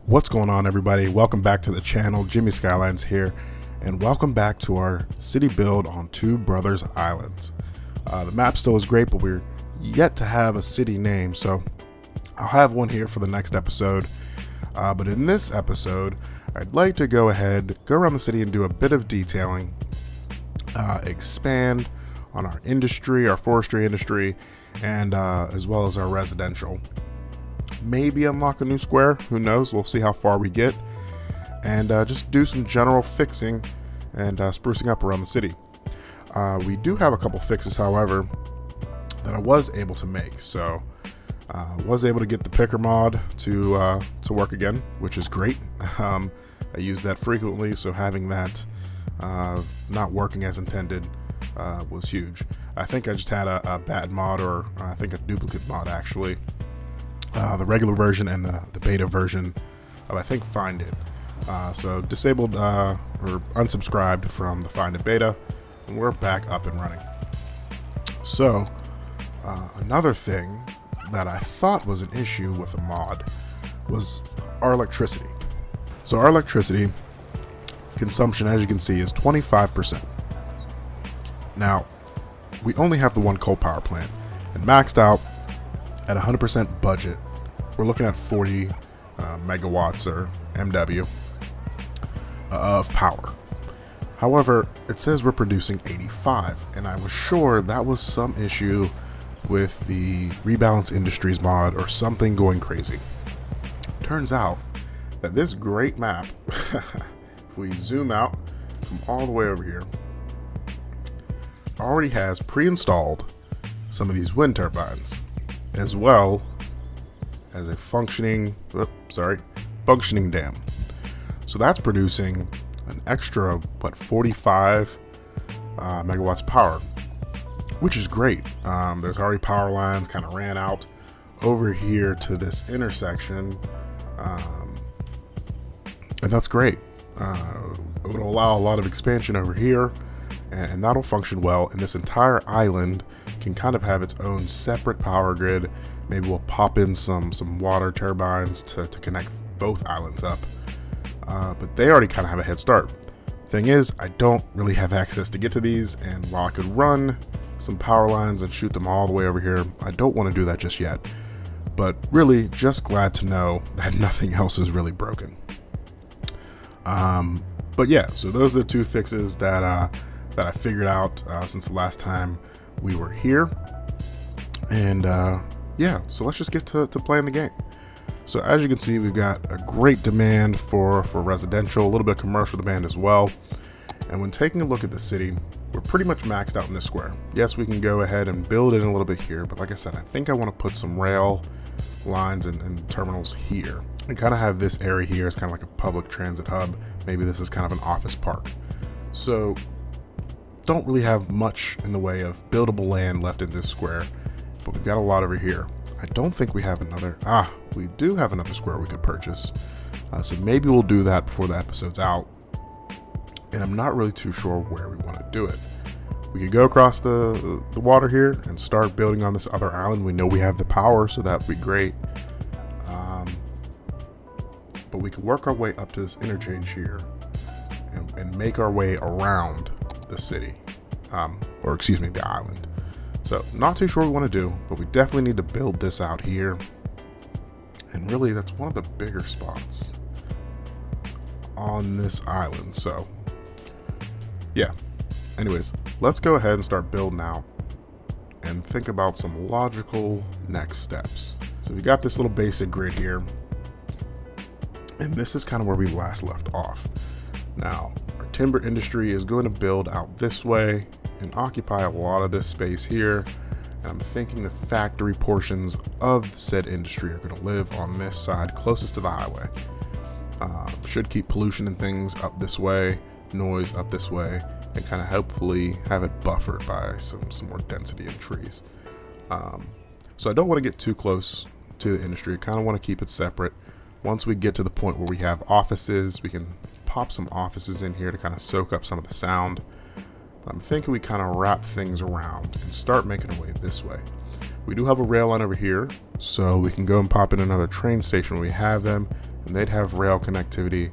What's going on, everybody? Welcome back to the channel. Jimmy Skylines here, and welcome back to our city build on Two Brothers Islands. The map still is great, but we're yet to have a city name, so I'll have one here for the next episode. But in this episode, I'd like to go around the city and do a bit of detailing, expand on our industry, our forestry industry, and as well as our residential. Maybe unlock a new square, who knows, we'll see how far we get, and just do some general fixing and sprucing up around the city. We do have a couple fixes, however, that I was able to make. So was able to get the picker mod to work again, which is great. I use that frequently, so having that not working as intended was huge. I think I just had a bad mod, or I think a duplicate mod actually. The regular version and the beta version of, I think, Find It. So disabled or unsubscribed from the Find It beta, and we're back up and running. So another thing that I thought was an issue with the mod was our electricity. So our electricity consumption, as you can see, is 25%. Now, we only have the one coal power plant, and maxed out at 100% budget, we're looking at 40 megawatts or MW of power. However, it says we're producing 85, and I was sure that was some issue with the Rebalance Industries mod or something going crazy. Turns out that this great map, if we zoom out from all the way over here, already has pre-installed some of these wind turbines, as well as a functioning dam. So that's producing an extra 45 megawatts of power, which is great. There's already power lines kind of ran out over here to this intersection, and that's great. It would allow a lot of expansion over here, and that'll function well, and this entire island can kind of have its own separate power grid. Maybe we'll pop in some water turbines to connect both islands up, but they already kind of have a head start. Thing is, I don't really have access to get to these, and while I could run some power lines and shoot them all the way over here, I don't want to do that just yet. But really, just glad to know that nothing else is really broken. But yeah, so those are the two fixes that I figured out since the last time we were here. And yeah, so let's just get to playing the game. So as you can see, we've got a great demand for residential, a little bit of commercial demand as well. And when taking a look at the city, we're pretty much maxed out in this square. Yes, we can go ahead and build in a little bit here, but like I said, I think I want to put some rail lines and terminals here, and kind of have this area here as kind of like a public transit hub. Maybe this is kind of an office park. So don't really have much in the way of buildable land left in this square, but we've got a lot over here. I don't think we have another, we do have another square we could purchase. So maybe we'll do that before the episode's out. And I'm not really too sure where we want to do it. We could go across the water here and start building on this other island. We know we have the power, so that would be great. But we could work our way up to this interchange here and make our way around the city, or excuse me, the island. So not too sure what we want to do, but we definitely need to build this out here. And really, that's one of the bigger spots on this island. So yeah, anyways, let's go ahead and start building out and think about some logical next steps. So we got this little basic grid here, and this is kind of where we last left off. Now, our timber industry is going to build out this way and occupy a lot of this space here. And I'm thinking the factory portions of said industry are going to live on this side closest to the highway. Should keep pollution and things up this way, noise up this way, and kind of hopefully have it buffered by some more density in trees. So I don't want to get too close to the industry. I kind of want to keep it separate. Once we get to the point where we have offices, we can pop some offices in here to kind of soak up some of the sound. I'm thinking we kind of wrap things around and start making our way this way. We do have a rail line over here, so we can go and pop in another train station when we have them, and they'd have rail connectivity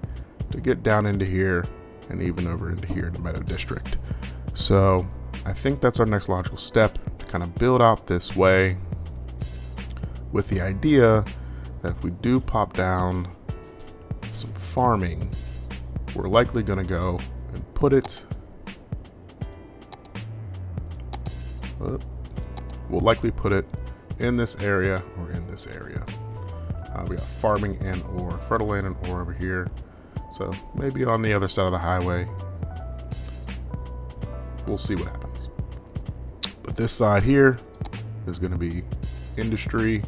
to get down into here and even over into here to Meadow District. So I think that's our next logical step, to kind of build out this way, with the idea that if we do pop down some farming, we're likely going to go and put it, we'll likely put it in this area or in this area. We got farming and ore, fertile land and ore over here. So maybe on the other side of the highway. We'll see what happens. But this side here is going to be industry.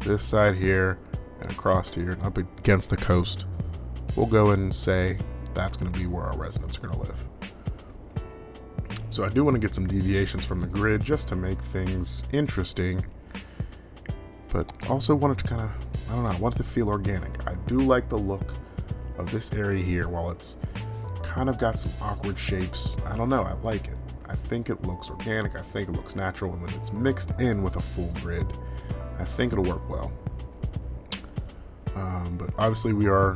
This side here and across here and up against the coast, we'll go in and say that's going to be where our residents are going to live. So I do want to get some deviations from the grid just to make things interesting, but also wanted to kind of, I don't know, I want it to feel organic. I do like the look of this area here. While it's kind of got some awkward shapes, I don't know, I like it. I think it looks organic, I think it looks natural, and when it's mixed in with a full grid, I think it'll work well. But obviously we are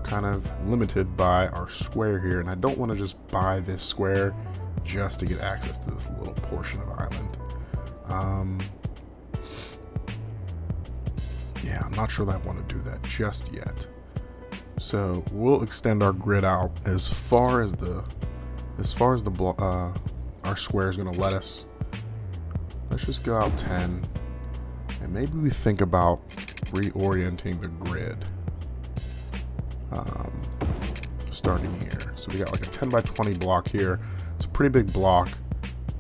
kind of limited by our square here, and I don't want to just buy this square just to get access to this little portion of island. Yeah, I'm not sure that I want to do that just yet. So we'll extend our grid out as far as our square is going to let us. Let's just go out 10, and maybe we think about reorienting the grid. Starting here, so we got like a 10 by 20 block here. It's a pretty big block,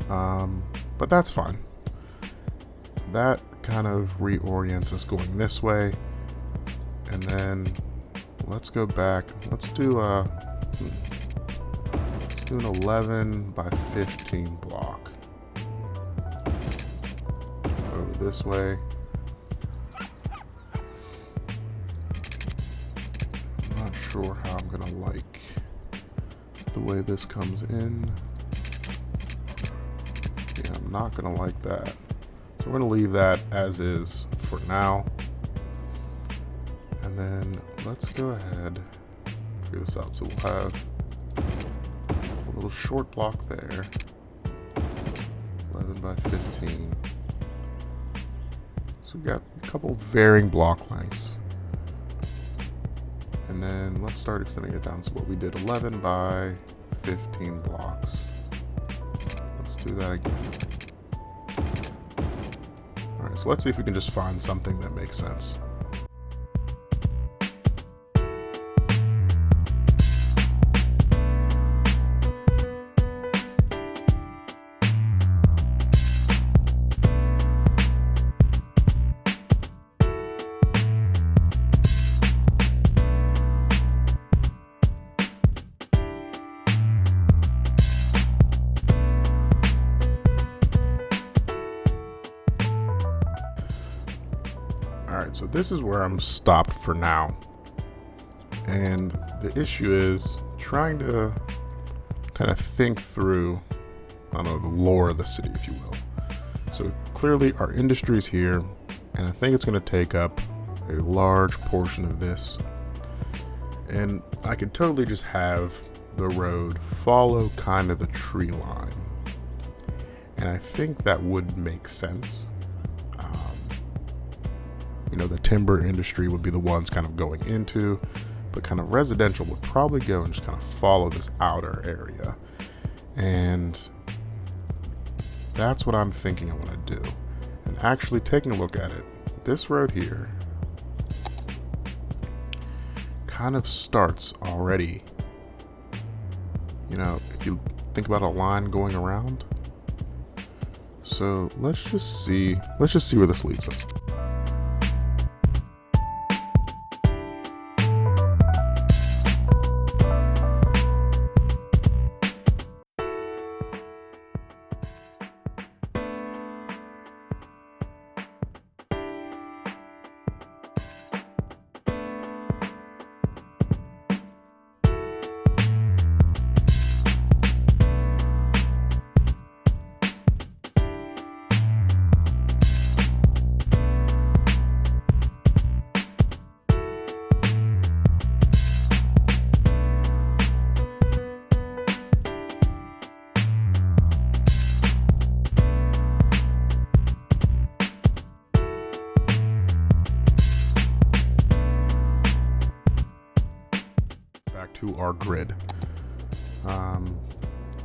but that's fine. That kind of reorients us going this way, and then let's go back. Let's do an 11 by 15 block over this way. I'm not sure how I'm gonna like the way this comes in. Yeah, I'm not gonna like that. So we're gonna leave that as is for now. And then let's go ahead, figure this out. So we'll have a little short block there, 11 by 15. So we've got a couple varying block lengths. And then let's start extending it down. So what we did, 11 by 15 blocks. Let's do that again. All right, so let's see if we can just find something that makes sense. Alright, so this is where I'm stopped for now. And the issue is trying to kind of think through, I don't know, the lore of the city, if you will. So clearly our industry is here, and I think it's going to take up a large portion of this. And I could totally just have the road follow kind of the tree line. And I think that would make sense. You know, the timber industry would be the ones kind of going into, but kind of residential would probably go and just kind of follow this outer area. And that's what I'm thinking I want to do. And actually taking a look at it, this road here kind of starts already. You know, if you think about a line going around. So let's just see where this leads us. to our grid.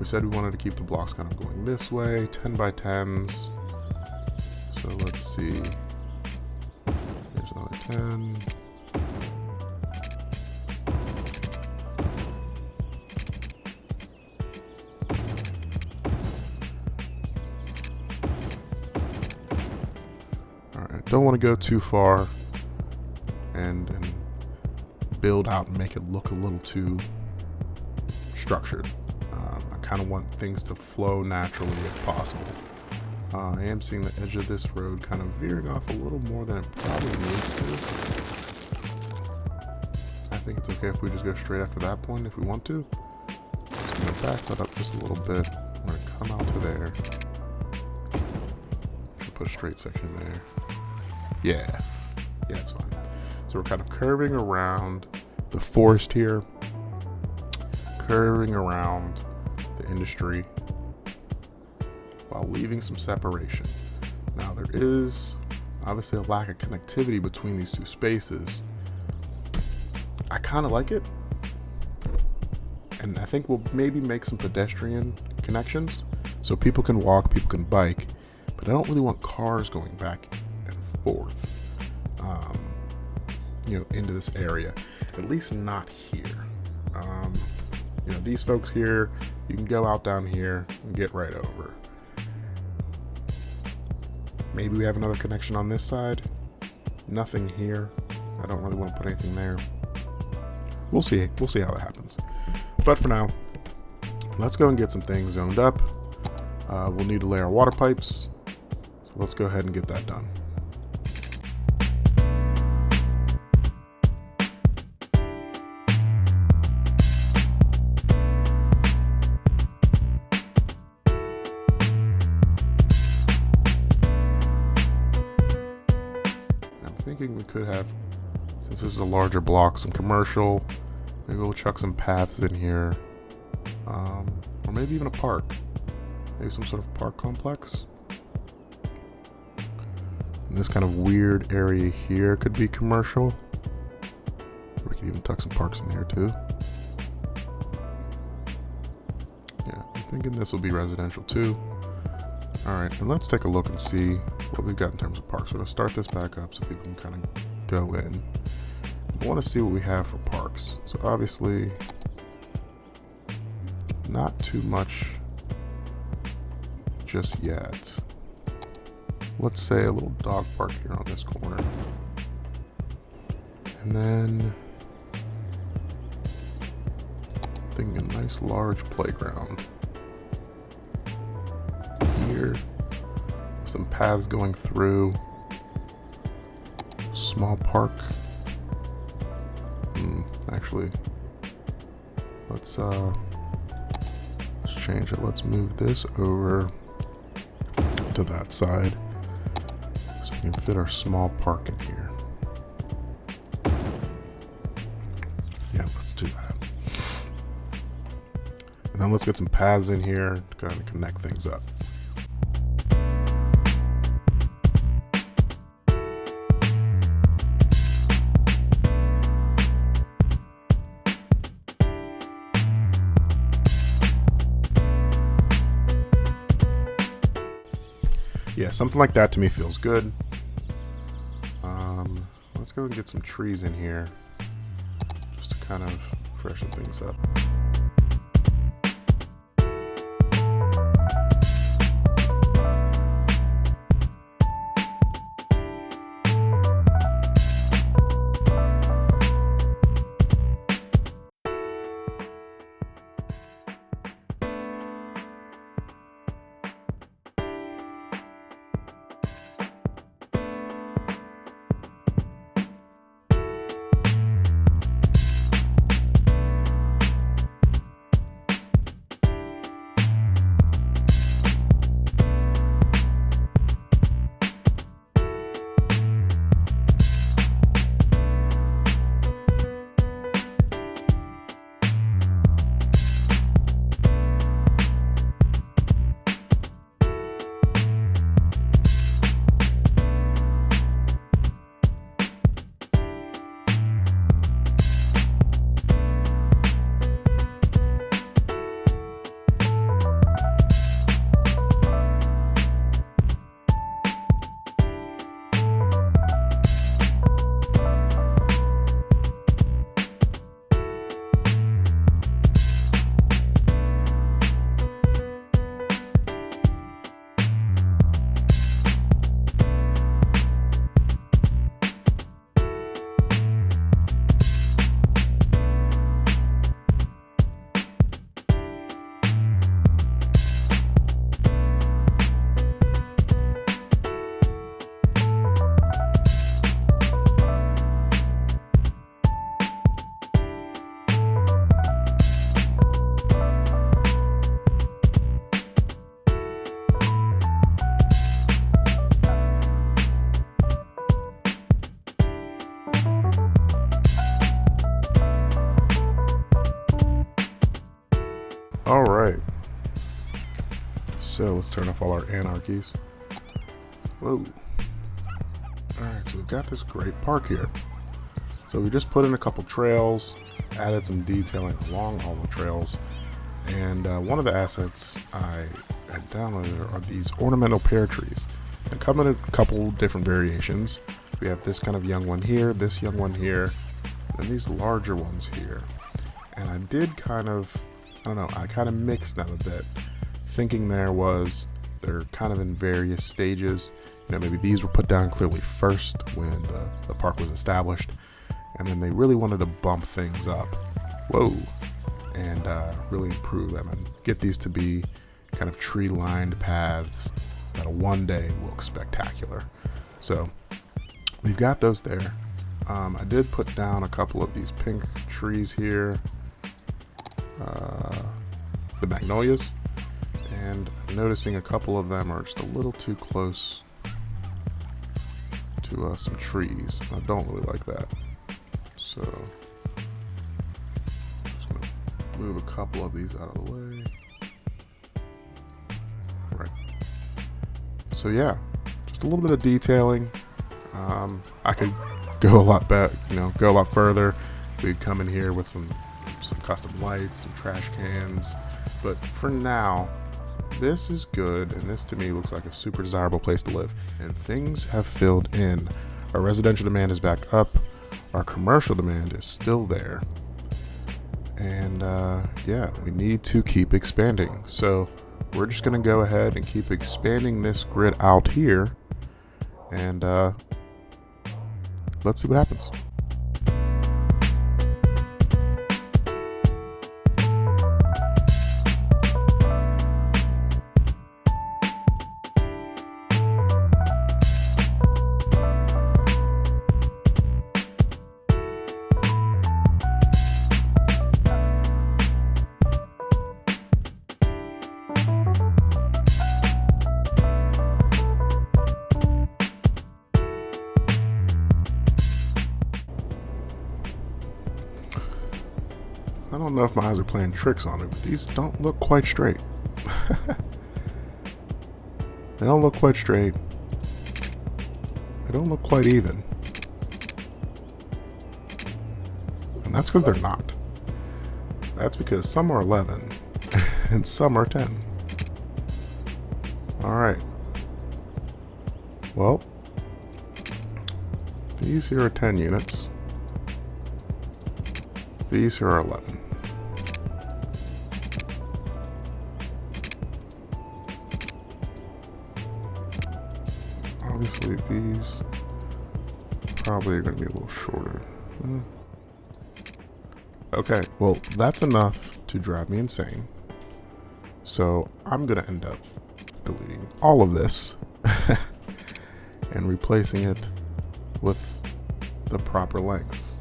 We said we wanted to keep the blocks kind of going this way, 10 by 10s. So let's see. There's another 10. Alright, don't want to go too far and build out and make it look a little too structured. I kind of want things to flow naturally if possible. I am seeing the edge of this road kind of veering off a little more than it probably needs to. I think it's okay if we just go straight after that point if we want to. Just going to back that up just a little bit. We're going to come out to there. Put a straight section there. Yeah, it's fine. So we're kind of curving around the forest here, curving around the industry while leaving some separation. Now there is obviously a lack of connectivity between these two spaces. I kind of like it, and I think we'll maybe make some pedestrian connections so people can walk, people can bike, but I don't really want cars going back and forth, into this area, at least not here. These folks here, you can go out down here and get right over. Maybe we have another connection on this side. Nothing here. I don't really want to put anything there. We'll see how that happens. But for now, let's go and get some things zoned up. We'll need to lay our water pipes. So let's go ahead and get that done. Thinking we could have, since this is a larger block, some commercial. Maybe we'll chuck some paths in here, or maybe even a park. Maybe some sort of park complex. And this kind of weird area here could be commercial. We could even tuck some parks in here too. Yeah, I'm thinking this will be residential too. Alright, and let's take a look and see what we've got in terms of parks. We're going to start this back up so people can kind of go in. I want to see what we have for parks. So obviously, not too much just yet. Let's say a little dog park here on this corner. And then, thinking a nice large playground. Here, some paths going through, small park. Actually, let's change it. Let's move this over to that side so we can fit our small park in here. Yeah, let's do that. And then let's get some paths in here to kind of connect things up. Yeah, something like that to me feels good. Let's go and get some trees in here just to kind of freshen things up. right. So let's turn off all our anarchies. Whoa. Alright, so we've got this great park here. So we just put in a couple trails, added some detailing along all the trails, and one of the assets I had downloaded are these ornamental pear trees. They come in a couple different variations. We have this kind of young one here, this young one here, and these larger ones here. And I did kind of, I kind of mixed them a bit, thinking they're kind of in various stages. Maybe these were put down clearly first when the park was established, and then they really wanted to bump things up. Whoa. And really improve them and get these to be kind of tree-lined paths that'll one day look spectacular. So we've got those there. I did put down a couple of these pink trees here, the magnolias, and I'm noticing a couple of them are just a little too close to some trees. I don't really like that. So move a couple of these out of the way. Right. So yeah, just a little bit of detailing. I could go a lot better, go a lot further. We'd come in here with some custom lights, some trash cans, but for now, this is good, and this to me looks like a super desirable place to live. And things have filled in. Our residential demand is back up. Our commercial demand is still there. And yeah, we need to keep expanding. So we're just going to go ahead and keep expanding this grid out here. And let's see what happens. I don't know if my eyes are playing tricks on me, but these don't look quite straight. They don't look quite straight. They don't look quite even. And that's because they're not. That's because some are 11 and some are 10. Alright. Well, these here are 10 units. These here are 11. Obviously, these probably are going to be a little shorter. Okay, well, that's enough to drive me insane. So I'm going to end up deleting all of this and replacing it with the proper lengths.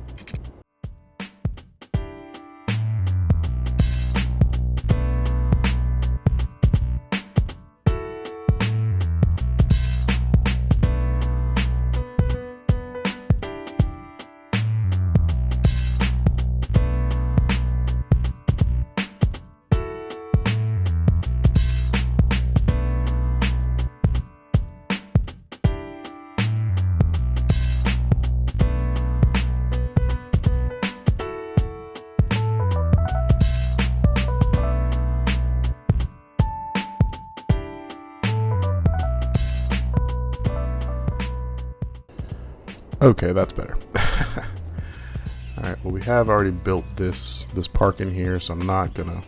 Okay, that's better. Alright, well, we have already built this park in here, so I'm not gonna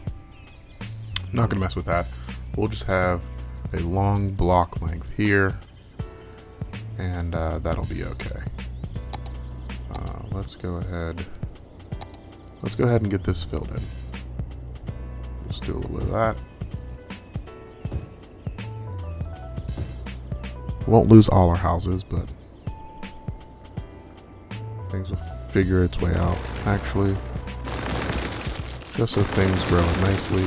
mess with that. We'll just have a long block length here, and that'll be okay. Let's go ahead and get this filled in. Just do a little bit of that. Won't lose all our houses, but things will figure its way out, actually, just so things grow nicely.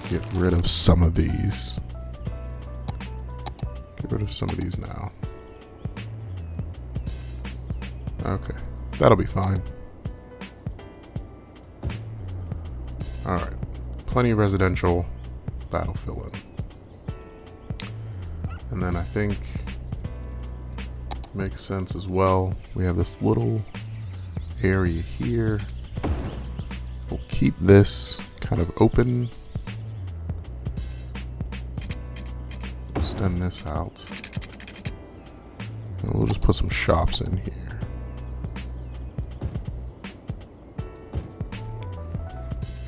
Get rid of some of these. Get rid of some of these now. Okay, that'll be fine. Alright, plenty of residential. That'll fill in. And then I think makes sense as well. We have this little area here. We'll keep this kind of open. Extend this out. And we'll just put some shops in here.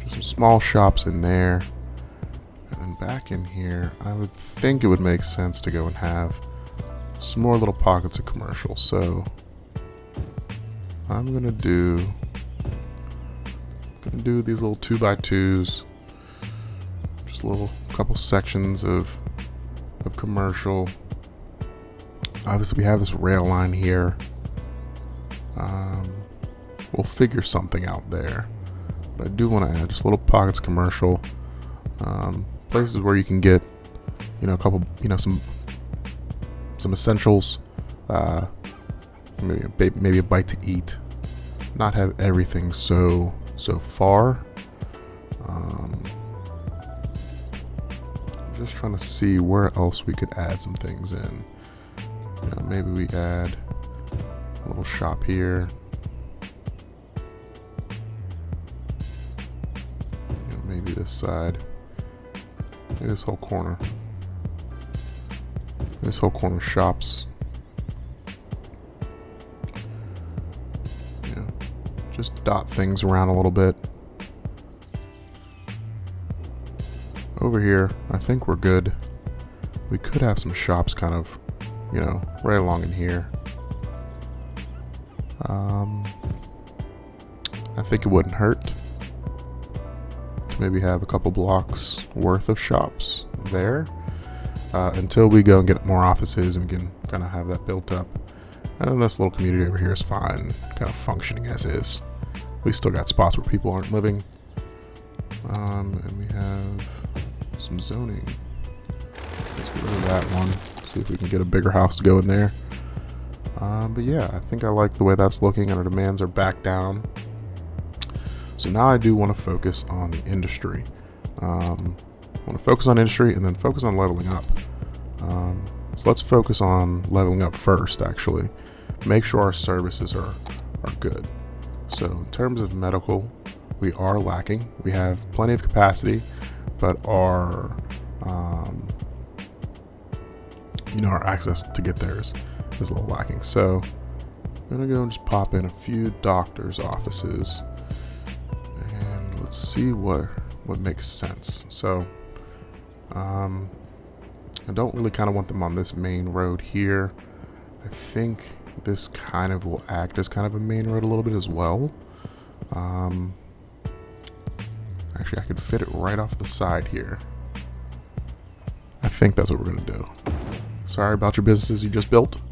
Just some small shops in there. And then back in here, I would think it would make sense to go and have some more little pockets of commercial. So I'm gonna do these little 2x2s, just a little couple sections of commercial. Obviously, we have this rail line here. We'll figure something out there, but I do want to add just little pockets of commercial, places where you can get, a couple, some essentials, maybe a bite to eat. Not have everything so far. I'm just trying to see where else we could add some things in. Maybe we add a little shop here. Maybe this side. Maybe this whole corner. This whole corner shops. Just dot things around a little bit. Over here, I think we're good. We could have some shops kind of, right along in here. I think it wouldn't hurt to maybe have a couple blocks worth of shops there, until we go and get more offices and we can kind of have that built up. And then this little community over here is fine, kind of functioning as is. We still got spots where people aren't living. And we have some zoning. Let's get rid of that one. See if we can get a bigger house to go in there. But yeah, I think I like the way that's looking, and our demands are back down. So now I do want to focus on the industry. I want to focus on industry and then focus on leveling up. So let's focus on leveling up first, actually. Make sure our services are good. So in terms of medical, we are lacking. We have plenty of capacity, but our access to get there is a little lacking. So I'm gonna go and just pop in a few doctors' offices, and let's see what makes sense. So I don't really kind of want them on this main road here. I think this kind of will act as kind of a main road a little bit as well. Actually, I could fit it right off the side here. I think that's what we're gonna do. Sorry about your businesses you just built,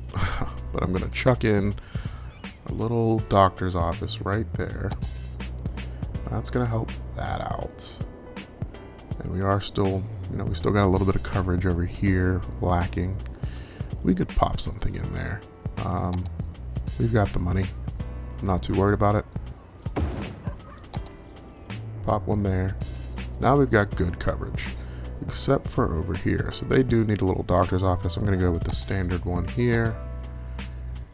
but I'm gonna chuck in a little doctor's office right there. That's gonna help that out. And we are still, we still got a little bit of coverage over here lacking. We could pop something in there. We've got the money. I'm not too worried about it. Pop one there. Now we've got good coverage, except for over here. So they do need a little doctor's office. I'm gonna go with the standard one here.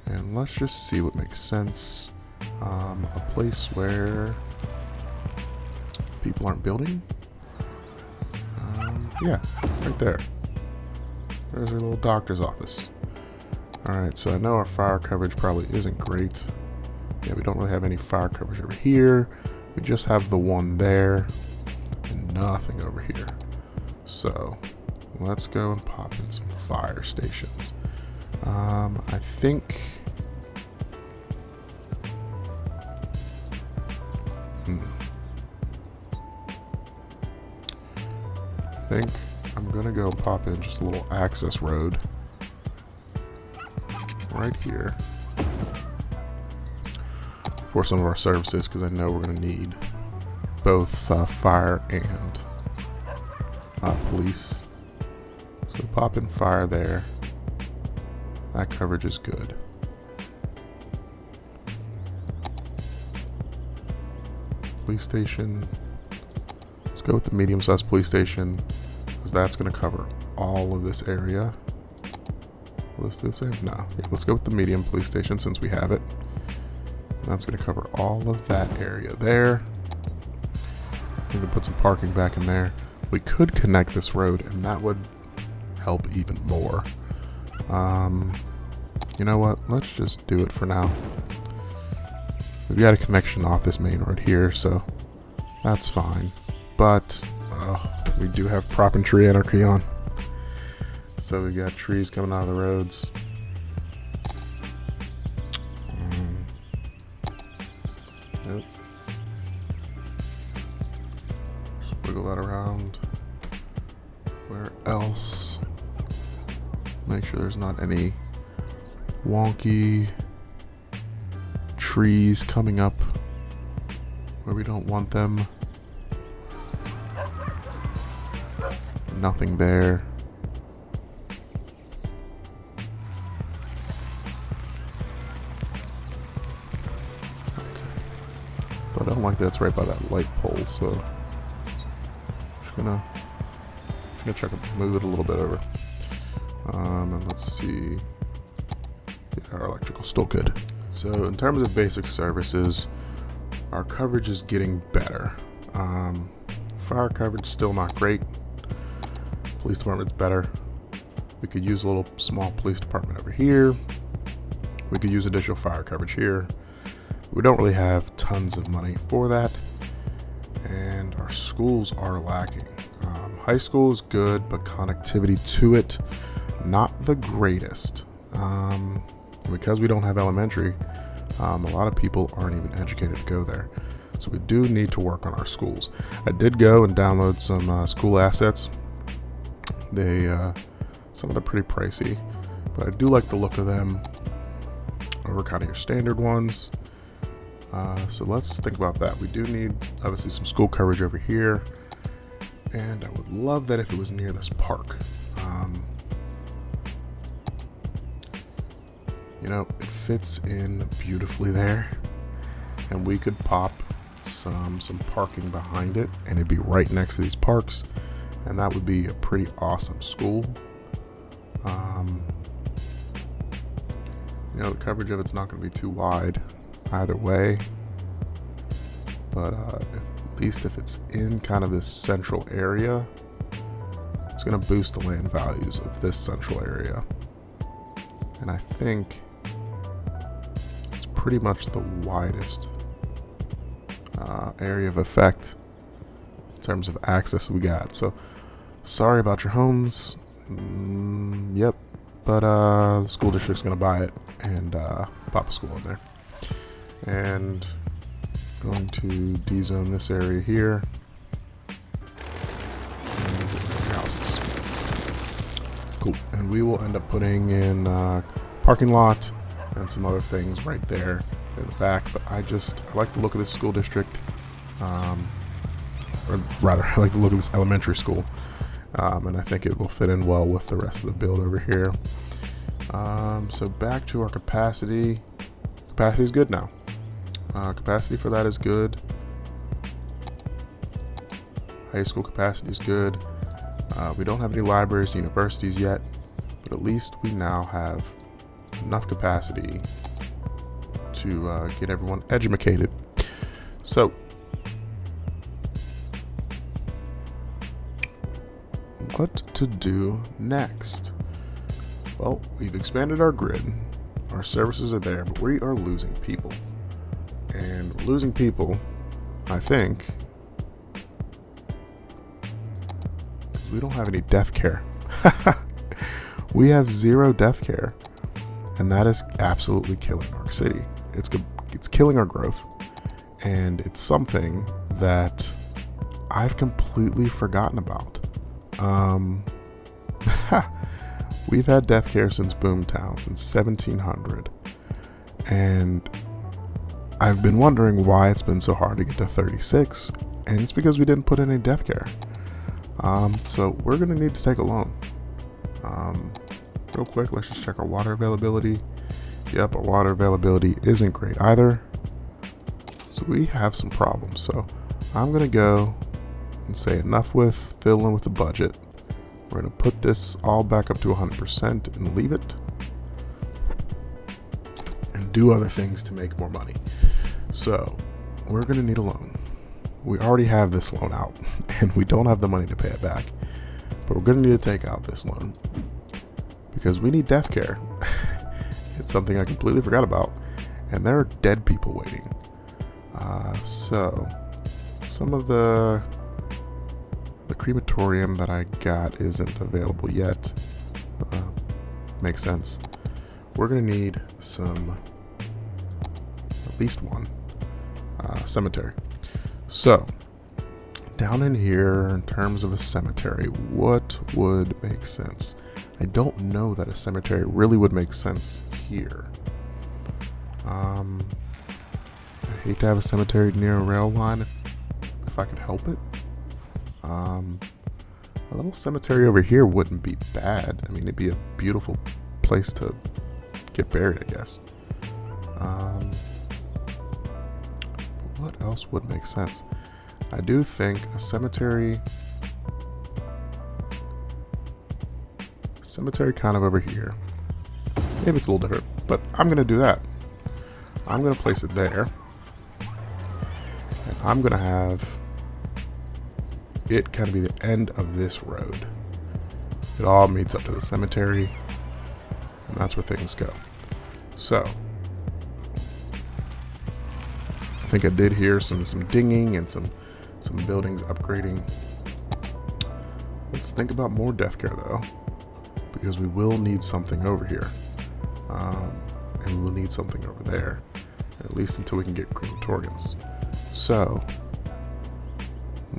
And let's just see what makes sense. A place where people aren't building. Yeah, right there. There's our little doctor's office. Alright, so I know our fire coverage probably isn't great. Yeah, we don't really have any fire coverage over here. We just have the one there and nothing over here. So let's go and pop in some fire stations. I think I'm gonna go and pop in just a little access road right here for some of our services, because I know we're gonna need both fire and police. So pop in fire there. That coverage is good. Police station. go with the medium-sized police station because that's going to cover all of this area. Let's do the same. No, yeah, let's go with the medium police station since we have it. That's going to cover all of that area there. We can put some parking back in there. We could connect this road, and that would help even more. You know what? Let's just do it for now. We've got a connection off this main road here, so that's fine. But we do have prop and tree anarchy on. So we've got trees coming out of the roads. Nope. Just wiggle that around. Where else? Make sure there's not any wonky trees coming up where we don't want them. Nothing there. But I don't like that it's right by that light pole, so just gonna check it, move it a little bit over. And let's see. Yeah, our electrical's still good. So in terms of basic services, our coverage is getting better. Fire coverage still not great. Police department's better. We could use a little small police department over here. We could use additional fire coverage here. We don't really have tons of money for that, and our schools are lacking. High school is good, but connectivity to it, not the greatest. Because we don't have elementary, a lot of people aren't even educated to go there. So we do need to work on our schools. I did go and download some school assets. Some of them are pretty pricey, but I do like the look of them over kind of your standard ones. So let's think about that. We do need obviously some school coverage over here, and I would love that if it was near this park. You know, it fits in beautifully there, and we could pop some parking behind it, and it'd be right next to these parks, and that would be a pretty awesome school. You know, the coverage of it's not going to be too wide either way, but at least if it's in kind of this central area, it's going to boost the land values of this central area. And I think it's pretty much the widest area of effect in terms of access we got. So sorry about your homes. Yep, but the school district's going to buy it and pop a school in there. And going to D-zone this area here. And houses. Cool. And we will end up putting in parking lot and some other things right there in the back. But I like the look of this school district. Or rather, I like the look of this elementary school. And I think it will fit in well with the rest of the build over here. So back to our capacity. Capacity is good now. Capacity for that is good. High school capacity is good. We don't have any libraries, universities yet, but at least we now have enough capacity to get everyone educated. So, what to do next? Well, we've expanded our grid. Our services are there, but we are losing people. And losing people, I think, because we don't have any death care. We have 0 death care, and that is absolutely killing our city. It's killing our growth, and it's something that I've completely forgotten about. We've had death care since Boomtown, since 1700, and I've been wondering why it's been so hard to get to 36, and it's because we didn't put in any death care. So we're going to need to take a loan. Real quick, let's just check our water availability. Yep, our water availability isn't great either. So we have some problems. So I'm going to go and say enough with, fill in with the budget. We're going to put this all back up to 100% and leave it. And do other things to make more money. So we're going to need a loan. We already have this loan out and we don't have the money to pay it back. But we're going to need to take out this loan because we need Deathcare. It's something I completely forgot about. And there are dead people waiting. So some of the crematorium that I got isn't available yet. Makes sense. We're gonna need some, at least one, cemetery. So down in here, in terms of a cemetery, what would make sense? I don't know that a cemetery really would make sense here. I hate to have a cemetery near a rail line if I could help it. A little cemetery over here wouldn't be bad. I mean, it'd be a beautiful place to get buried, I guess. What else would make sense? I do think a cemetery kind of over here. Maybe it's a little different, but I'm going to do that. I'm going to place it there. And I'm going to have it kind of be the end of this road. It all meets up to the cemetery, and that's where things go. So I think I did hear some dinging and some buildings upgrading. Let's think about more Deathcare though, because we will need something over here, and we will need something over there, at least until we can get crematoriums. So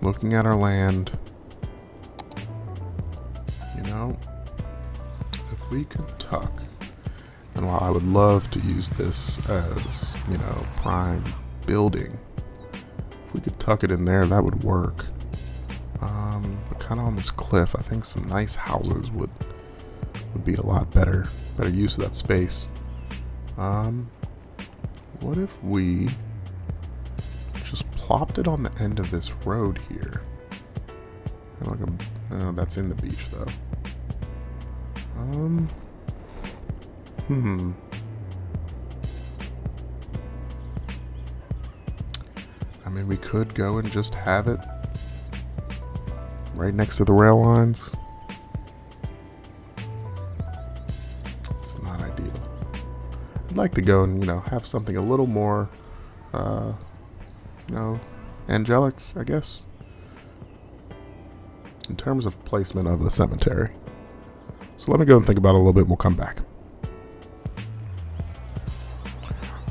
looking at our land, you know, if we could tuck, and while I would love to use this as, you know, prime building, if we could tuck it in there, that would work. But kind of on this cliff, I think some nice houses would be a lot better use of that space. What if we just plopped it on the end of this road here? Like that's in the beach though. I mean, we could go and just have it right next to the rail lines. It's not ideal. I'd like to go and, you know, have something a little more, you know, angelic, I guess, in terms of placement of the cemetery. So let me go and think about it a little bit and we'll come back.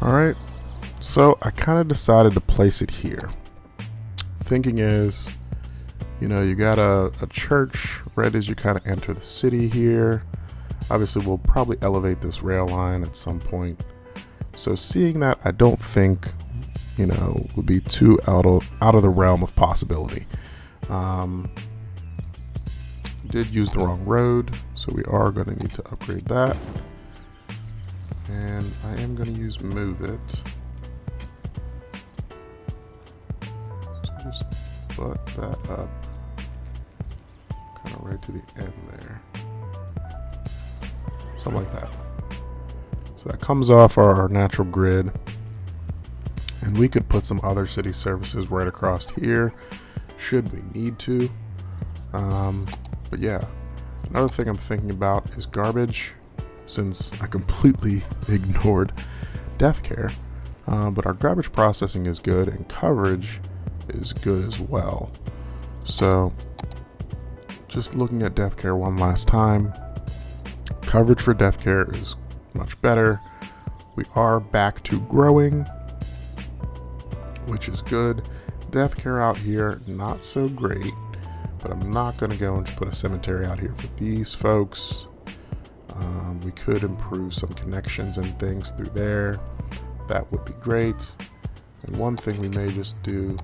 Alright, so I kind of decided to place it here. Thinking is, you know, you got a church right as you kind of enter the city here. Obviously, we'll probably elevate this rail line at some point. So seeing that, I don't think, you know, would be too out of the realm of possibility. Did use the wrong road, so we are going to need to upgrade that. And I am going to use move it. So just put that up kind of right to the end there. Something like that. So that comes off our natural grid. And we could put some other city services right across here, should we need to. But yeah, another thing I'm thinking about is garbage, since I completely ignored Deathcare. But our garbage processing is good and coverage is good as well. So just looking at Deathcare one last time, coverage for Deathcare is much better. We are back to growing, which is good. Deathcare out here, not so great, but I'm not going to go and just put a cemetery out here for these folks. We could improve some connections and things through there. That would be great. And one thing we may just do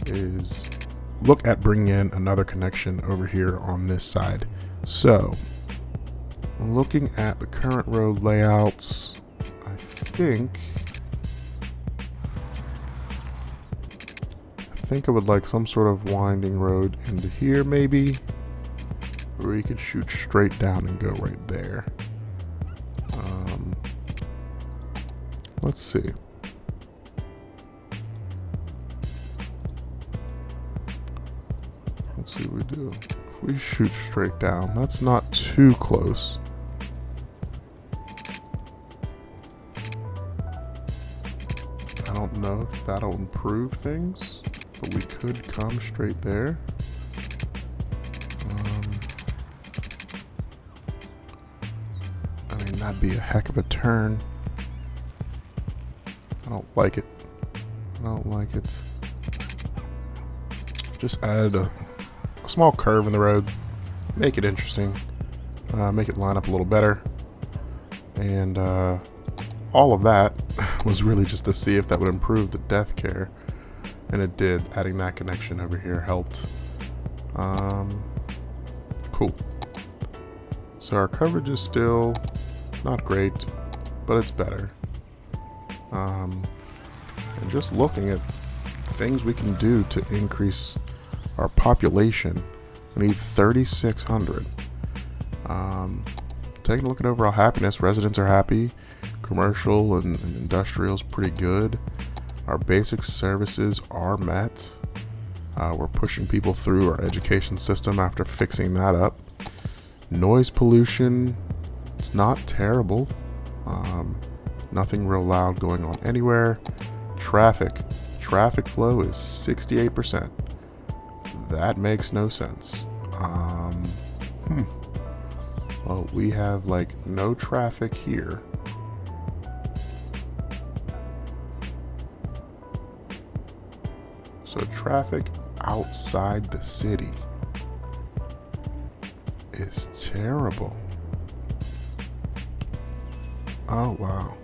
is look at bringing in another connection over here on this side. So looking at the current road layouts, I think I would like some sort of winding road into here maybe, or you could shoot straight down and go right there. Let's see. Let's see what we do. If we shoot straight down, that's not too close. I don't know if that'll improve things, but we could come straight there. I mean, that'd be a heck of a turn. I don't like it. I don't like it. Just add a small curve in the road. Make it interesting. Make it line up a little better. And all of that was really just to see if that would improve the Deathcare. And it did. Adding that connection over here helped. Cool. So our coverage is still not great, but it's better. And just looking at things we can do to increase our population, we need 3,600. Taking a look at overall happiness, residents are happy. Commercial and industrial is pretty good. Our basic services are met. We're pushing people through our education system after fixing that up. Noise pollution, it's not terrible. Nothing real loud going on anywhere. Traffic flow is 68%. That makes no sense. Well, we have like no traffic here. So traffic outside the city is terrible. Oh, wow.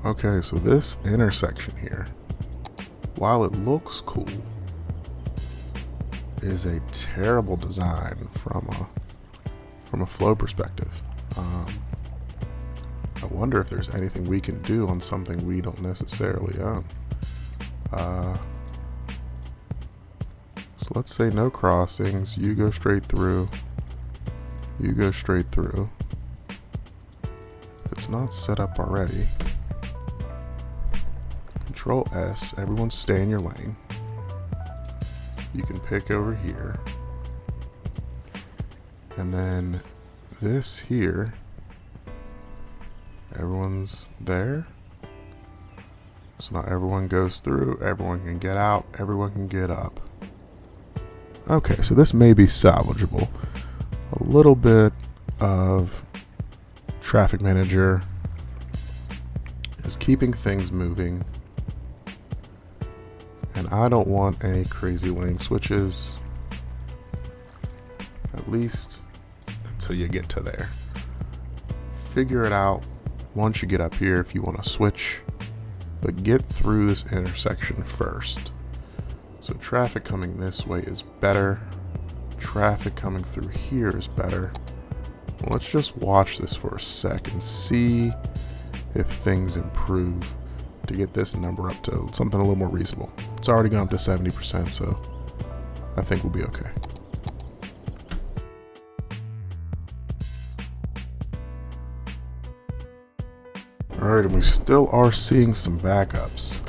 Okay, so this intersection here, while it looks cool, is a terrible design from a flow perspective. I wonder if there's anything we can do on something we don't necessarily own. So let's say no crossings, you go straight through, you go straight through. If it's not set up already, Control S, everyone stay in your lane. You can pick over here. And then this here, everyone's there. So now everyone goes through, everyone can get out, everyone can get up. Okay, so this may be salvageable. A little bit of traffic manager is keeping things moving. And I don't want any crazy lane switches, at least until you get to there. Figure it out once you get up here if you want to switch, but get through this intersection first. So traffic coming this way is better. Traffic coming through here is better. Let's just watch this for a sec and see if things improve to get this number up to something a little more reasonable. It's already gone up to 70%, so I think we'll be okay. Alright, and we still are seeing some backups.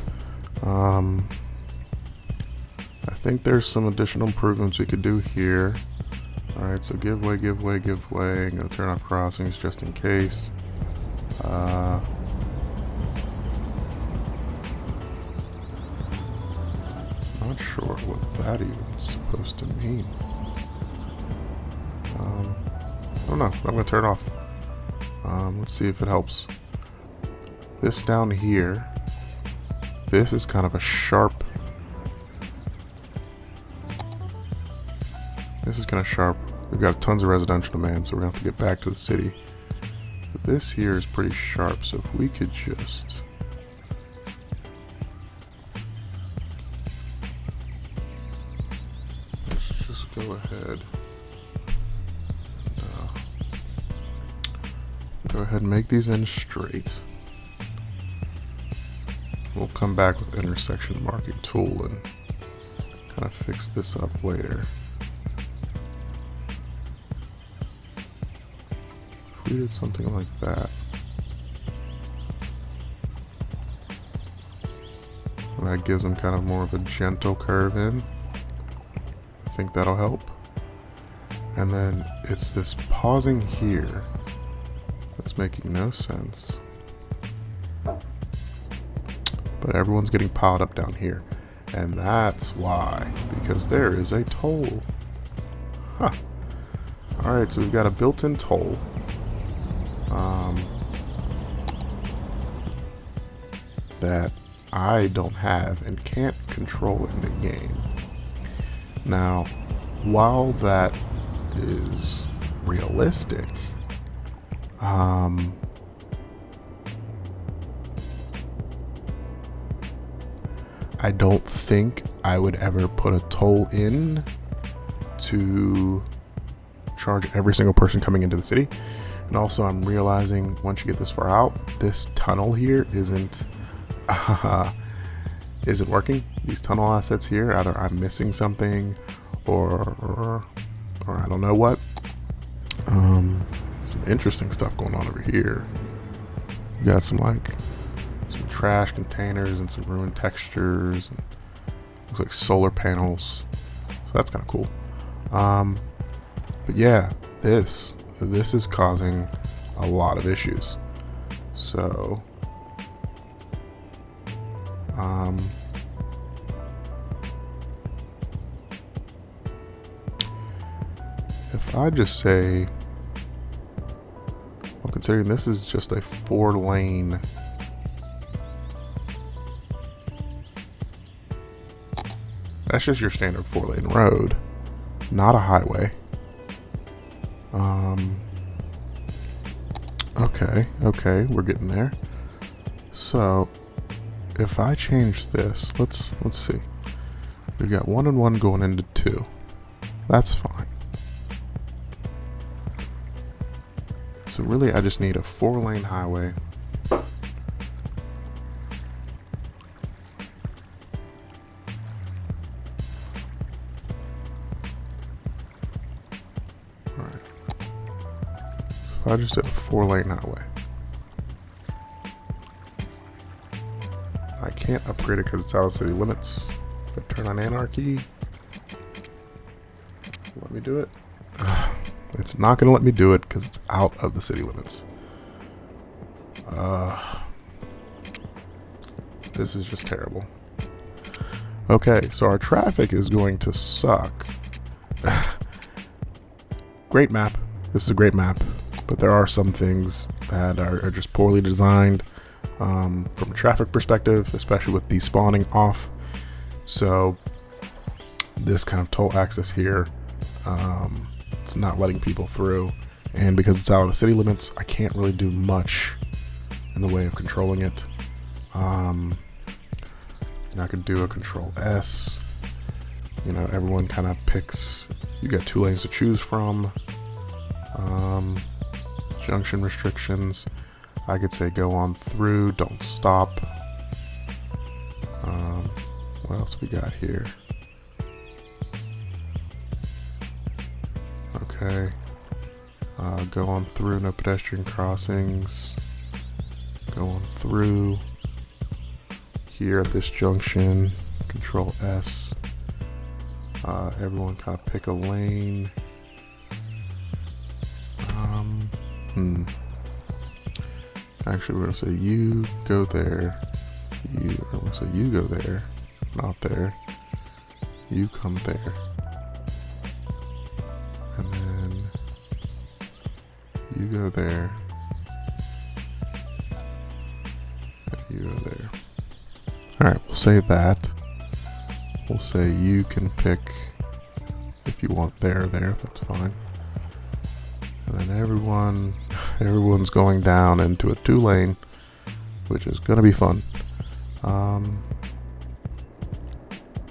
I think there's some additional improvements we could do here. Alright, so give way, give way, give way. I'm going to turn off crossings just in case. Not sure what that even is supposed to mean. I don't know. I'm going to turn it off. Let's see if it helps. This down here, this is kind of a sharp. This is kind of sharp. We've got tons of residential demand, so we're going to have to get back to the city. But this here is pretty sharp, so if we could just... let's just go ahead. Go ahead and make these ends straight. We'll come back with intersection marking tool and kind of fix this up later. If we did something like that, that gives them kind of more of a gentle curve in. I think that'll help. And then it's this pausing here that's making no sense. But everyone's getting piled up down here. And that's why, because there is a toll. Huh. Alright, so we've got a built-in toll. That I don't have and can't control in the game. Now, while that is realistic, I don't think I would ever put a toll in to charge every single person coming into the city. And also I'm realizing once you get this far out, this tunnel here isn't working. These tunnel assets here, either I'm missing something or I don't know what. Some interesting stuff going on over here. You got some trash containers and some ruined textures, and looks like solar panels, so that's kind of cool. But yeah, this is causing a lot of issues. So if I just say, well, considering this is just a 4-lane, that's just your standard 4-lane road, not a highway. Okay, we're getting there. So if I change this, let's see. We've got 1 and 1 going into 2. That's fine. So really, I just need a 4-lane highway. Alright. So I just did a 4-lane highway. I can't upgrade it because it's out of city limits. But turn on anarchy. Let me do it. It's not going to let me do it because it's out of the city limits. This is just terrible. Okay, so our traffic is going to suck. Great map. This is a great map. But there are some things that are just poorly designed from a traffic perspective, especially with despawning off. So this kind of toll access here, it's not letting people through, and because it's out of the city limits, I can't really do much in the way of controlling it. And I could do a Control S. You know, everyone kind of picks. You got 2 lanes to choose from. Junction restrictions. I could say go on through, don't stop. What else we got here? Okay. Go on through, no pedestrian crossings. Go on through. Here at this junction, Control S. Everyone kind of pick a lane. Actually, we're gonna say you go there. I'm gonna say you go there, not there. You come there. And then you go there. And you go there. Alright, we'll say that. We'll say you can pick if you want there, that's fine. And then everyone's going down into a 2-lane, which is gonna be fun.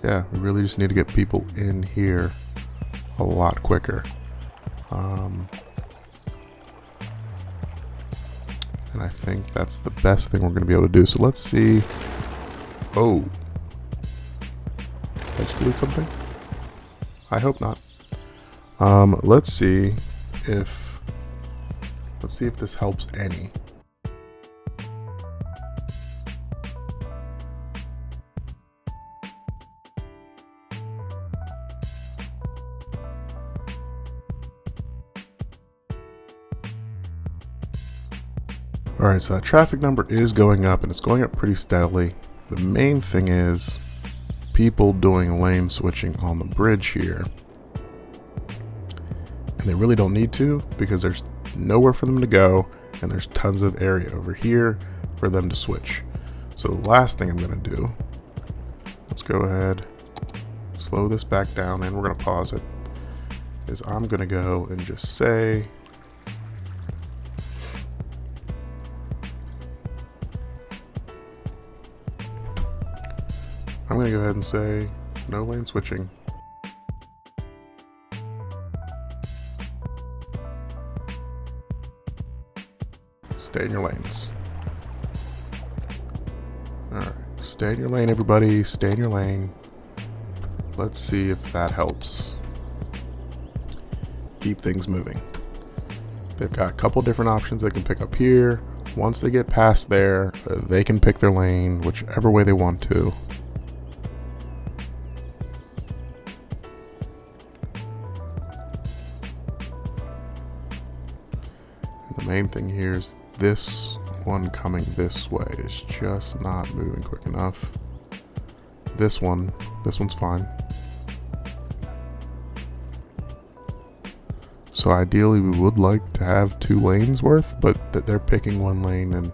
Yeah, we really just need to get people in here a lot quicker. And I think that's the best thing we're going to be able to do. So let's see Oh. Did I just delete something? I hope not. Let's see if this helps any. Alright, so that traffic number is going up, and it's going up pretty steadily. The main thing is people doing lane switching on the bridge here. And they really don't need to, because there's nowhere for them to go, and there's tons of area over here for them to switch. So the last thing I'm going to do, let's go ahead, slow this back down, and we're going to pause it, is I'm going to go and just say, I'm going to go ahead and say no lane switching. Stay in your lanes. Alright, stay in your lane, everybody. Stay in your lane. Let's see if that helps keep things moving. They've got a couple different options they can pick up here. Once they get past there, they can pick their lane whichever way they want to. The main thing here is this one coming this way is just not moving quick enough. This one's fine. So ideally we would like to have 2 lanes worth, but that they're picking 1 lane and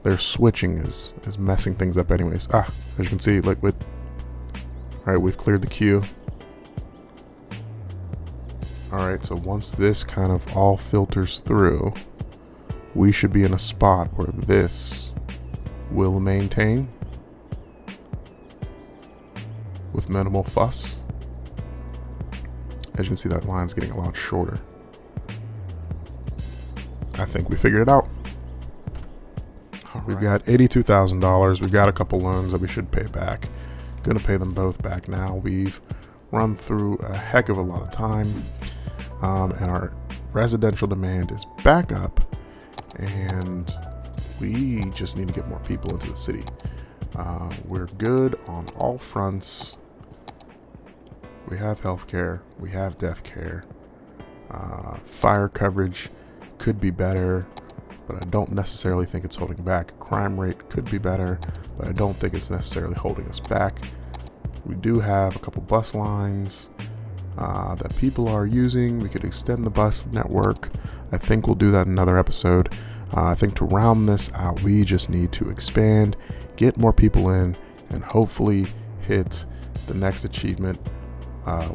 their switching is messing things up anyways. As you can see, like alright, we've cleared the queue. Alright, so once this kind of all filters through, we should be in a spot where this will maintain with minimal fuss. As you can see, that line's getting a lot shorter. I think we figured it out. We've got $82,000. We've got a couple loans that we should pay back. Gonna pay them both back now. We've run through a heck of a lot of time, and our residential demand is back up. And we just need to get more people into the city. We're good on all fronts. We have healthcare, we have death care. Fire coverage could be better, but I don't necessarily think it's holding back. Crime rate could be better, but I don't think it's necessarily holding us back. We do have a couple bus lines that people are using. We could extend the bus network. I think we'll do that in another episode. I think to round this out, we just need to expand, get more people in, and hopefully hit the next achievement,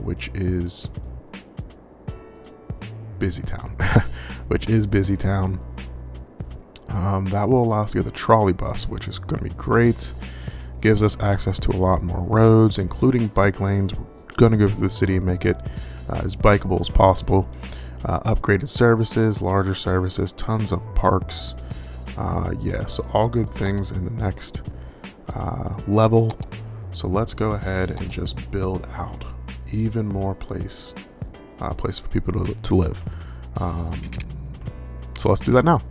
which is Busy Town. That will allow us to get the trolley bus, which is going to be great. Gives us access to a lot more roads, including bike lanes. We're going to go through the city and make it as bikeable as possible. Upgraded services, larger services, tons of parks. So all good things in the next level. So let's go ahead and just build out even more place for people to live. So let's do that now.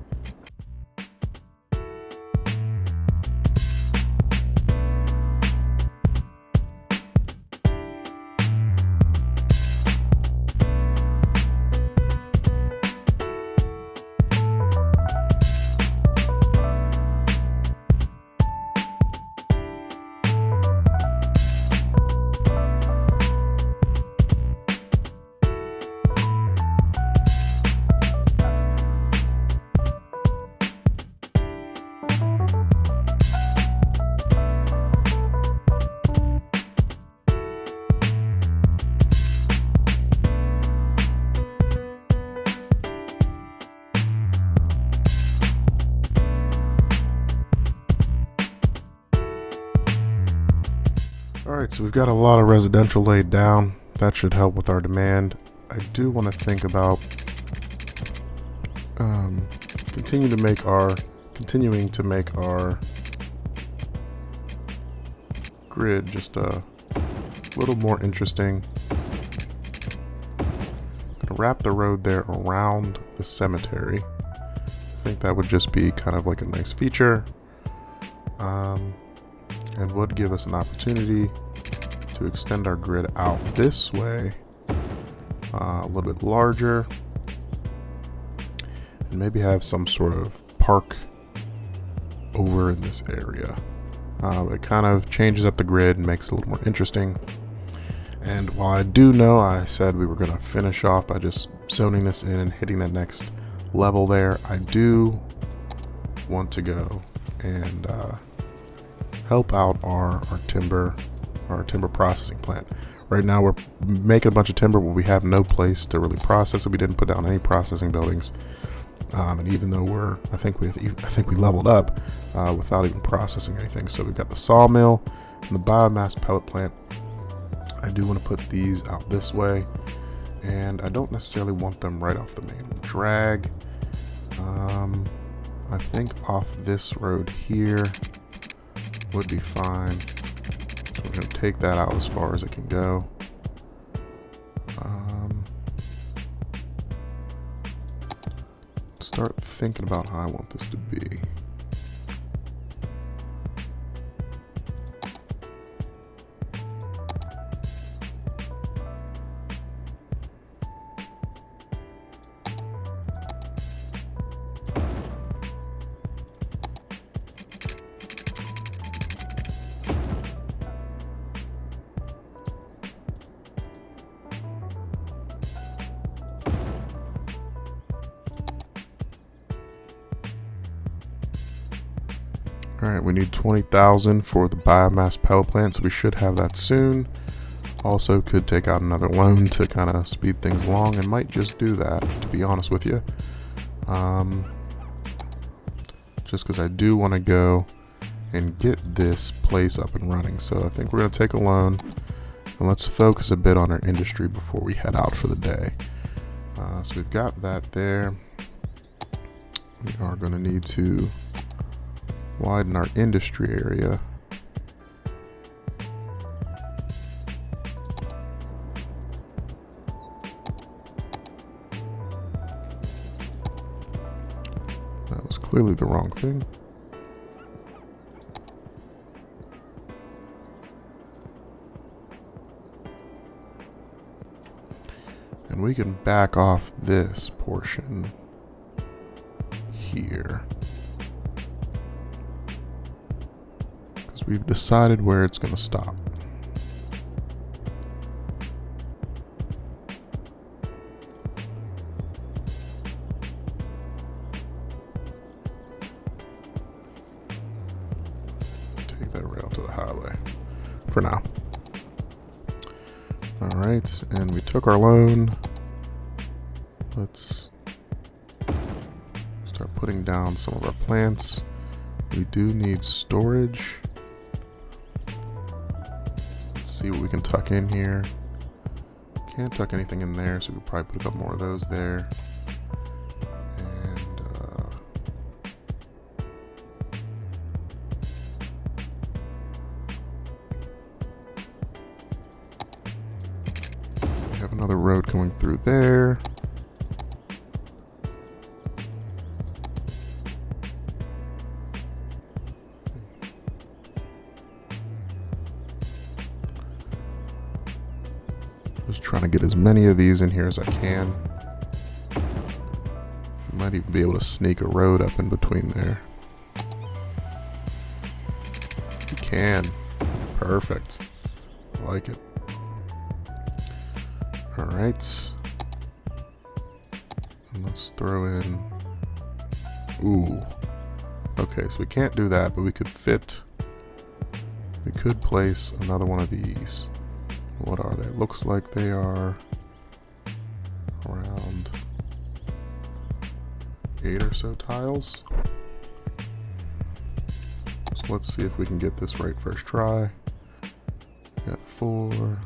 Alright, so we've got a lot of residential laid down. That should help with our demand. I do want to think about continuing to make our grid just a little more interesting. Gonna wrap the road there around the cemetery. I think that would just be kind of like a nice feature, and would give us an opportunity to extend our grid out this way a little bit larger, and maybe have some sort of park over in this area. It kind of changes up the grid and makes it a little more interesting. And while I do know I said we were going to finish off by just zoning this in and hitting that next level there, I do want to go and help out our timber processing plant. Right now we're making a bunch of timber, but we have no place to really process it. We didn't put down any processing buildings, and even though I think we leveled up without even processing anything. So we've got the sawmill and the biomass pellet plant. I do want to put these out this way, and I don't necessarily want them right off the main drag. I think off this road here would be fine. So we're going to take that out as far as it can go. Start thinking about how I want this to be. Alright, we need 20,000 for the biomass pellet plant, so we should have that soon. Also could take out another loan to kind of speed things along, and might just do that, to be honest with you. Just because I do want to go and get this place up and running. So I think we're going to take a loan, and let's focus a bit on our industry before we head out for the day. So we've got that there. We are going to need to widen our industry area. That was clearly the wrong thing. And we can back off this portion here. We've decided where it's going to stop. Take that right onto the highway for now. All right, and we took our loan. Let's start putting down some of our plants. We do need storage. See what we can tuck in here. Can't tuck anything in there, so we could probably put a couple more of those there. And we have another road coming through there. Just trying to get as many of these in here as I can. Might even be able to sneak a road up in between there. You can. Perfect. I like it. Alright. And let's throw in... Ooh. Okay, so we can't do that, but we could place another one of these. What are they? Looks like they are around 8 or so tiles. So let's see if we can get this right first try. Got 4.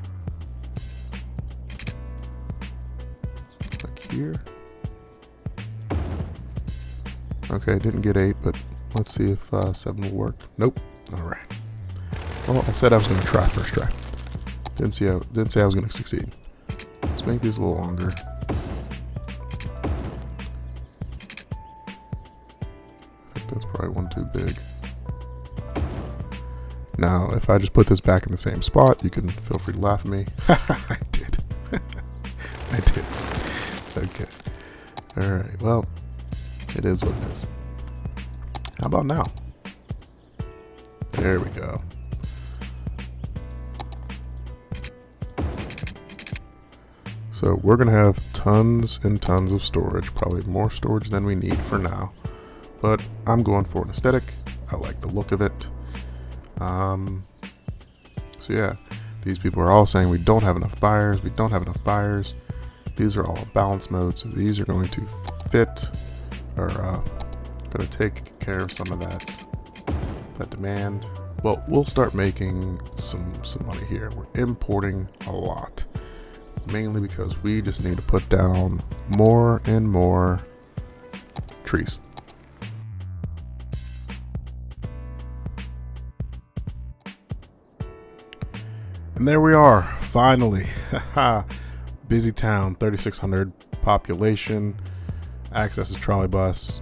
Like here. Okay, didn't get 8, but let's see if 7 will work. Nope. Alright. Well, I said I was going to try first try. Didn't say I was going to succeed. Let's make these a little longer. I think that's probably one too big. Now, if I just put this back in the same spot, you can feel free to laugh at me. I did. I did. Okay. Alright, well, it is what it is. How about now? There we go. So we're going to have tons and tons of storage, probably more storage than we need for now. But I'm going for an aesthetic. I like the look of it. So yeah, these people are all saying we don't have enough buyers. We don't have enough buyers. These are all in balance mode. So these are going to fit or going to take care of some of that demand. Well, we'll start making some money here. We're importing a lot. Mainly because we just need to put down more and more trees. And there we are, finally. Busy town, 3,600 population, access to trolley bus,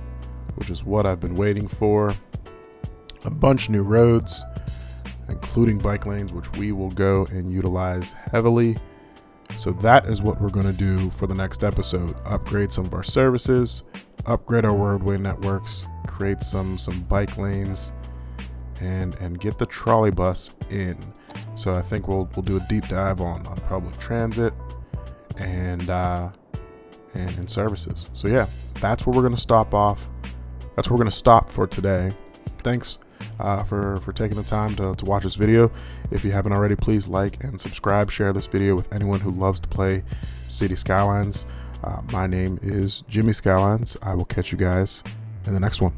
which is what I've been waiting for. A bunch of new roads, including bike lanes, which we will go and utilize heavily. So that is what we're going to do for the next episode. Upgrade some of our services, upgrade our roadway networks, create some bike lanes, and get the trolley bus in. So I think we'll do a deep dive on public transit and services. So yeah, that's where we're going to stop off. That's where we're going to stop for today. Thanks for taking the time to watch this video. If you haven't already, please like and subscribe. Share this video with anyone who loves to play City Skylines. My name is Jimmy Skylines. I will catch you guys in the next one.